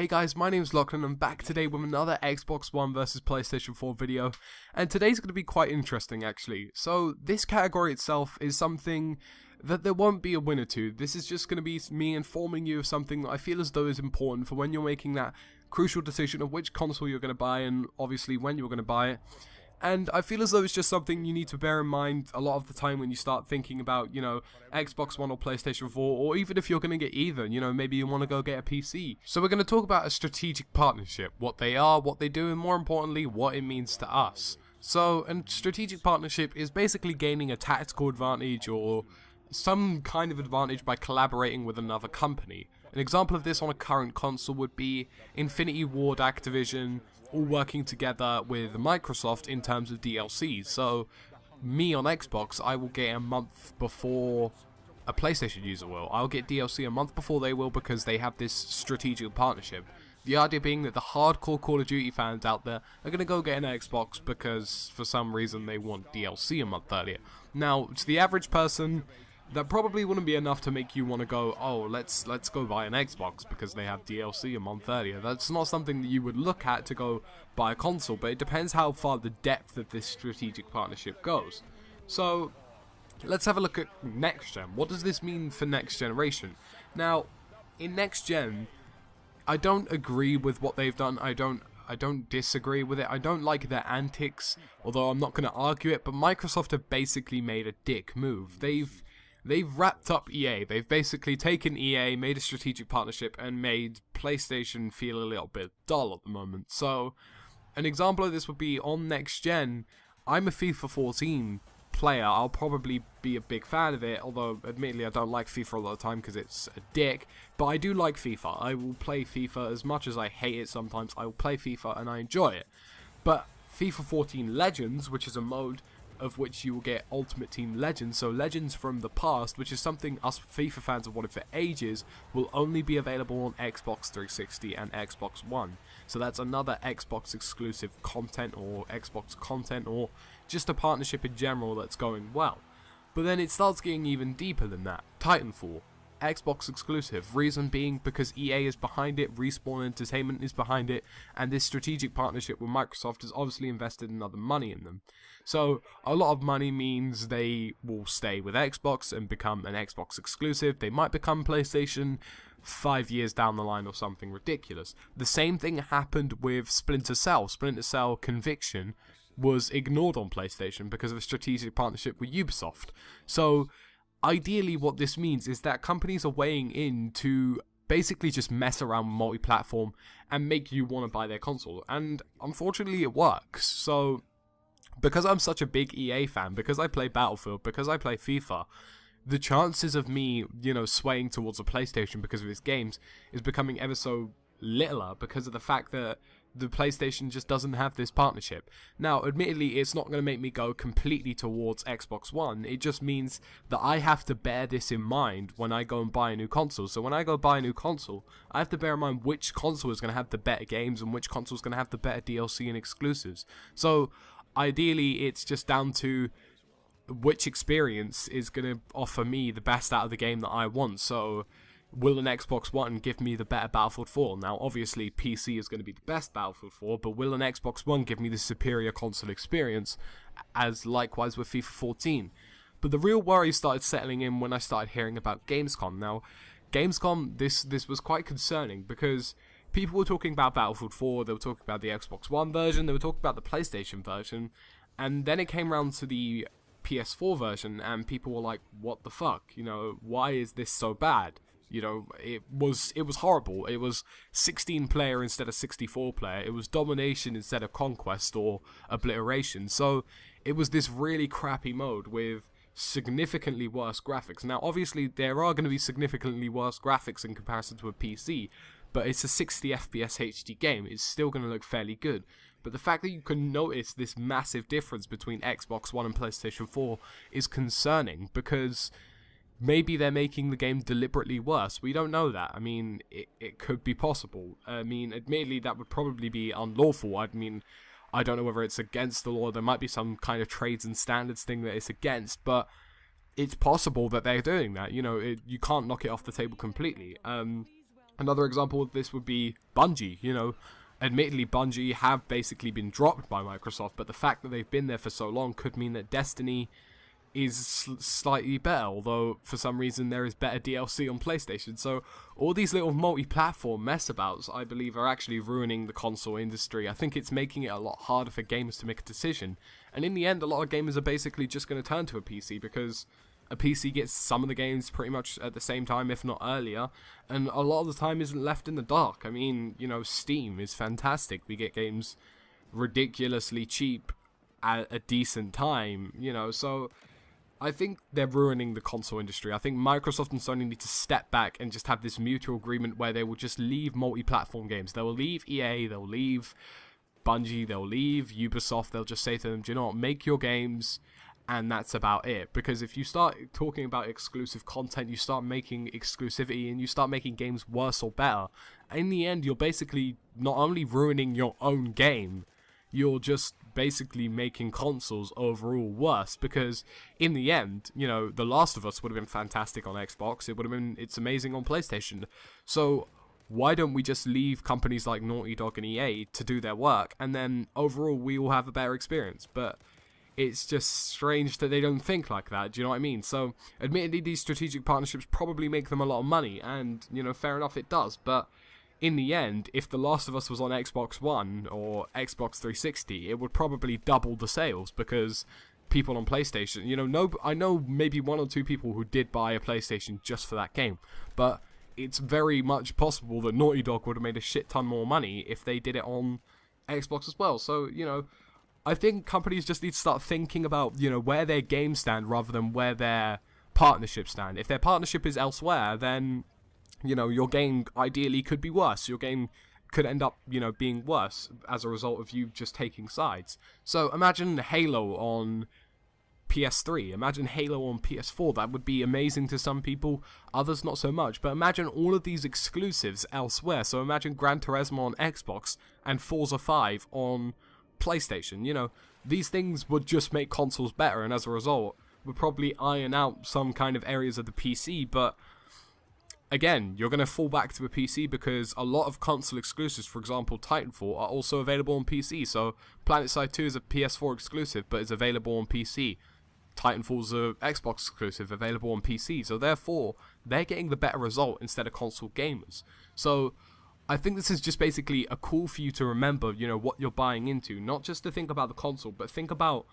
Hey guys, my name's Lachlan. I'm back today with another Xbox One versus PlayStation 4 video, and today's going to be quite interesting actually. So this category itself is something that there won't be a winner to. This is just going to be me informing you of something that I feel as though is important for when you're making that crucial decision of which console you're going to buy and obviously when you're going to buy it. And I feel as though it's just something you need to bear in mind a lot of the time when you start thinking about, Xbox One or PlayStation 4, or even if you're going to get either, maybe you want to go get a PC. So we're going to talk about a strategic partnership, what they are, what they do, and more importantly, what it means to us. So, a strategic partnership is basically gaining a tactical advantage or some kind of advantage by collaborating with another company. An example of this on a current console would be Infinity Ward Activision all working together with Microsoft in terms of DLC. So me on Xbox, I will get a month before a PlayStation user will. I'll get DLC a month before they will because they have this strategic partnership. The idea being that the hardcore Call of Duty fans out there are going to go get an Xbox because for some reason they want DLC a month earlier. Now, to the average person, that probably wouldn't be enough to make you want to go, oh, let's go buy an Xbox because they have DLC a month earlier. That's not something that you would look at to go buy a console, but it depends how far the depth of this strategic partnership goes. So, let's have a look at next gen. What does this mean for next generation? Now, in next gen, I don't agree with what they've done. I don't disagree with it. I don't like their antics, although I'm not going to argue it, but Microsoft have basically made a dick move. They've wrapped up EA. They've basically taken EA, made a strategic partnership, and made PlayStation feel a little bit dull at the moment. So, an example of this would be on next gen. I'm a FIFA 14 player. I'll probably be a big fan of it, although admittedly I don't like FIFA a lot of the time because it's a dick. But I do like FIFA. I will play FIFA as much as I hate it sometimes. I will play FIFA and I enjoy it. But FIFA 14 Legends, which is a mode of which you will get Ultimate Team Legends, so Legends from the past, which is something us FIFA fans have wanted for ages, will only be available on Xbox 360 and Xbox One. So that's another Xbox exclusive content or Xbox content or just a partnership in general that's going well. But then it starts getting even deeper than that. Titanfall, Xbox exclusive, reason being because EA is behind it, Respawn Entertainment is behind it, and this strategic partnership with Microsoft has obviously invested another money in them. So a lot of money means they will stay with Xbox and become an Xbox exclusive. They might become PlayStation 5 years down the line or something ridiculous. The same thing happened with Splinter Cell. Splinter Cell Conviction was ignored on PlayStation because of a strategic partnership with Ubisoft. So ideally what this means is that companies are weighing in to basically just mess around with multi-platform and make you want to buy their console, and unfortunately it works. So because I'm such a big EA fan, because I play Battlefield, because I play FIFA, the chances of me, swaying towards a PlayStation because of its games is becoming ever so littler because of the fact that the PlayStation just doesn't have this partnership. Now, admittedly, it's not going to make me go completely towards Xbox One. It just means that I have to bear this in mind when I go and buy a new console. So when I go buy a new console, I have to bear in mind which console is going to have the better games and which console is going to have the better DLC and exclusives. So ideally, it's just down to which experience is going to offer me the best out of the game that I want. So will an Xbox One give me the better Battlefield 4? Now, obviously, PC is going to be the best Battlefield 4, but will an Xbox One give me the superior console experience, as likewise with FIFA 14? But the real worry started settling in when I started hearing about Gamescom. Now, Gamescom, this was quite concerning because people were talking about Battlefield 4, they were talking about the Xbox One version, they were talking about the PlayStation version, and then it came around to the PS4 version, and people were like, what the fuck? Why is this so bad? It was horrible. It was 16 player instead of 64 player. It was domination instead of conquest or obliteration. So it was this really crappy mode with significantly worse graphics. Now, obviously, there are going to be significantly worse graphics in comparison to a PC, but it's a 60 FPS HD game. It's still going to look fairly good. But the fact that you can notice this massive difference between Xbox One and PlayStation 4 is concerning because maybe they're making the game deliberately worse. We don't know that. I mean, it could be possible. I mean, admittedly, that would probably be unlawful. I mean, I don't know whether it's against the law. There might be some kind of trades and standards thing that it's against, but it's possible that they're doing that. You can't knock it off the table completely. Another example of this would be Bungie. You know, admittedly, Bungie have basically been dropped by Microsoft, but the fact that they've been there for so long could mean that Destiny is slightly better, although for some reason there is better DLC on PlayStation. So all these little multi-platform mess-abouts, I believe, are actually ruining the console industry. I think it's making it a lot harder for gamers to make a decision, and in the end a lot of gamers are basically just going to turn to a PC, because a PC gets some of the games pretty much at the same time, if not earlier, and a lot of the time isn't left in the dark. I mean, you know, Steam is fantastic. We get games ridiculously cheap at a decent time, you know, so I think they're ruining the console industry. I think Microsoft and Sony need to step back and just have this mutual agreement where they will just leave multi-platform games. They'll leave EA, they'll leave Bungie, they'll leave Ubisoft. They'll just say to them, do you know what, make your games, and that's about it. Because if you start talking about exclusive content, you start making exclusivity, and you start making games worse or better, in the end, you're basically not only ruining your own game, you're just basically making consoles overall worse, because in the end, you know, The Last of Us would have been fantastic on Xbox, it's amazing on PlayStation. So why don't we just leave companies like Naughty Dog and EA to do their work, and then overall we will have a better experience? But it's just strange that they don't think like that, do you know what I mean? So admittedly, these strategic partnerships probably make them a lot of money, and, you know, fair enough, it does, but in the end, if The Last of Us was on Xbox One or Xbox 360, it would probably double the sales, because people on PlayStation, you know, I know maybe 1 or 2 people who did buy a PlayStation just for that game, but it's very much possible that Naughty Dog would have made a shit ton more money if they did it on Xbox as well. So, you know, I think companies just need to start thinking about, you know, where their games stand rather than where their partnerships stand. If their partnership is elsewhere, then, you know, your game ideally could be worse. Your game could end up, you know, being worse as a result of you just taking sides. So imagine Halo on PS3. Imagine Halo on PS4. That would be amazing to some people, others not so much. But imagine all of these exclusives elsewhere. So imagine Gran Turismo on Xbox and Forza 5 on PlayStation. You know, these things would just make consoles better, and as a result would probably iron out some kind of areas of the PC, but again, you're going to fall back to a PC because a lot of console exclusives, for example, Titanfall, are also available on PC. So PlanetSide 2 is a PS4 exclusive, but is available on PC. Titanfall's a Xbox exclusive, available on PC. So therefore, they're getting the better result instead of console gamers. So I think this is just basically a call for you to remember, you know, what you're buying into. Not just to think about the console, but think about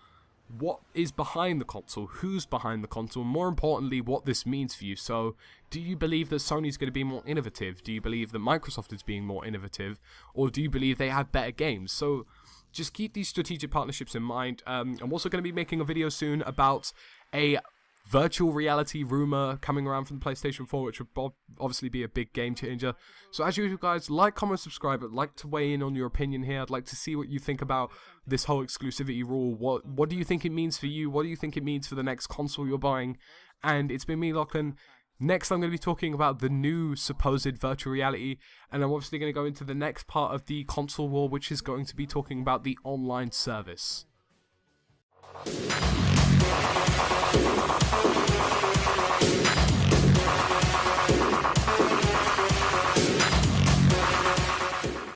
what is behind the console, who's behind the console, and more importantly, what this means for you. So, do you believe that Sony's going to be more innovative? Do you believe that Microsoft is being more innovative? Or do you believe they have better games? So, just keep these strategic partnerships in mind. I'm also going to be making a video soon about a virtual reality rumor coming around from the PlayStation 4, which would obviously be a big game changer. So as usual, guys, like, comment, subscribe. I'd like to weigh in on your opinion here. I'd like to see what you think about this whole exclusivity rule. What do you think it means for you? What do you think it means for the next console you're buying? And it's been me, Lachlan. Next, I'm going to be talking about the new supposed virtual reality, and I'm obviously going to go into the next part of the console war, which is going to be talking about the online service.